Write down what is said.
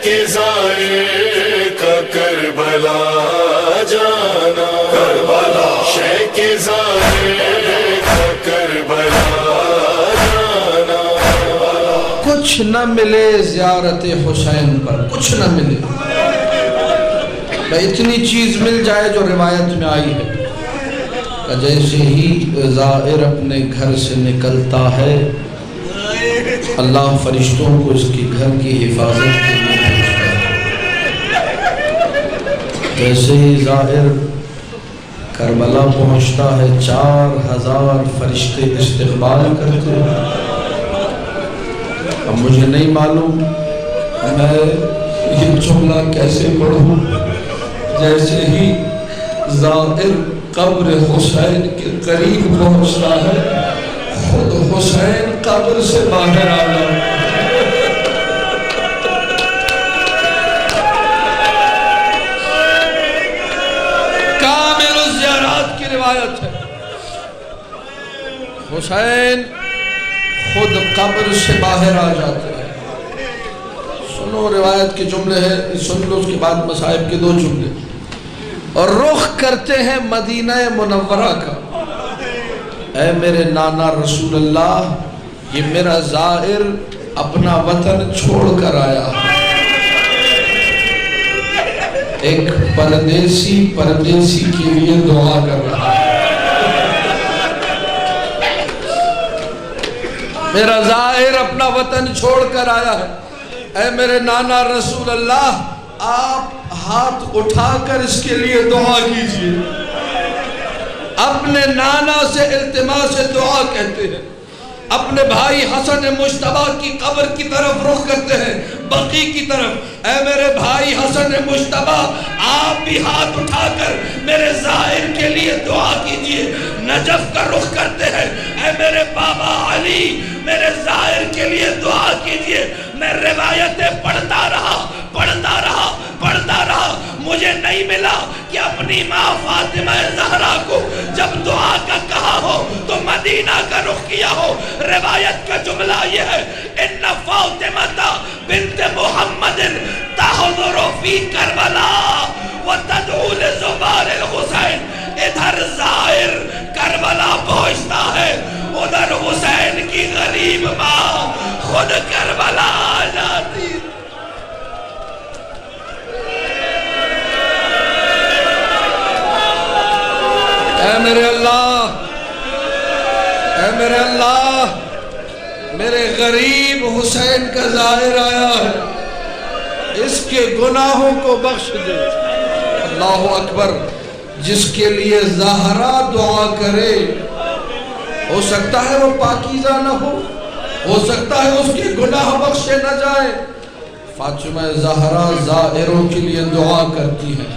کے زائر کا کربلا جانا، کربلا شے کے زائر کا کربلا جانا۔ کچھ نہ ملے زیارت حسین پر، کچھ نہ ملے، اتنی چیز مل جائے جو روایت میں آئی ہے کہ جیسے ہی زائر اپنے گھر سے نکلتا ہے اللہ فرشتوں کو اس کے گھر کی حفاظت کے لیے بھیجتا ہے۔ جیسے ہی زائر کربلا پہنچتا ہے 4000 فرشتے استقبال کرتے ہیں۔ اب مجھے نہیں معلوم میں یہ جملہ کیسے پڑھوں، جیسے ہی زائر قبر حسین کے قریب پہنچتا ہے خود حسین قبر سے باہر آنا۔ کامل الزیارات کی روایت ہے، حسین خود قبر سے باہر آ جاتے ہیں۔ سنو روایت کے جملے ہیں، سن لو، اس کے بعد مصائب کے 2 جملے۔ اور رخ کرتے ہیں مدینہ منورہ کا، اے میرے نانا رسول اللہ، یہ میرا زائر اپنا وطن چھوڑ کر آیا ہے۔ ایک پردیسی کے لیے دعا کر رہا ہے۔ میرا زائر اپنا وطن چھوڑ کر آیا ہے، اے میرے نانا رسول اللہ، آپ ہاتھ اٹھا کر اس کے لیے دعا کیجئے۔ اپنے نانا سے التماس دعا کہتے ہیں، اپنے بھائی حسن مجتبیٰ کی قبر کی طرف رخ کرتے ہیں، بقیع کی طرف، اے میرے بھائی حسن مجتبیٰ، آپ بھی ہاتھ اٹھا کر میرے زائر کے لیے دعا کیجئے۔ نجف کا رخ کرتے ہیں، اے میرے بابا علی، میرے زائر کے لیے دعا کیجئے۔ میں روایتیں پڑھتا رہا، مجھے نہیں ملا کہ اپنی ماں فاطمہ زہرا کو جب دعا کا کہا ہو تو مدینہ کا رخ کیا ہو۔ روایت کا جملہ یہ ہے، ان فاطمہ بنت محمد تحضر فی کربلا وتدعو لزبار الحسین۔ ادھر زائر کربلا پہنچتا ہے، ادھر حسین کی غریب ماں خود کربلا آ جاتی۔ اے میرے اللہ، اے میرے اللہ، میرے غریب حسین کا زائر آیا ہے، اس کے گناہوں کو بخش دے۔ اللہ اکبر۔ جس کے لیے زہرا دعا کرے، ہو سکتا ہے وہ پاکیزہ نہ ہو سکتا ہے اس کے گناہ بخشے نہ جائے۔ فاطمہ زہرا زائروں کے لیے دعا کرتی ہے۔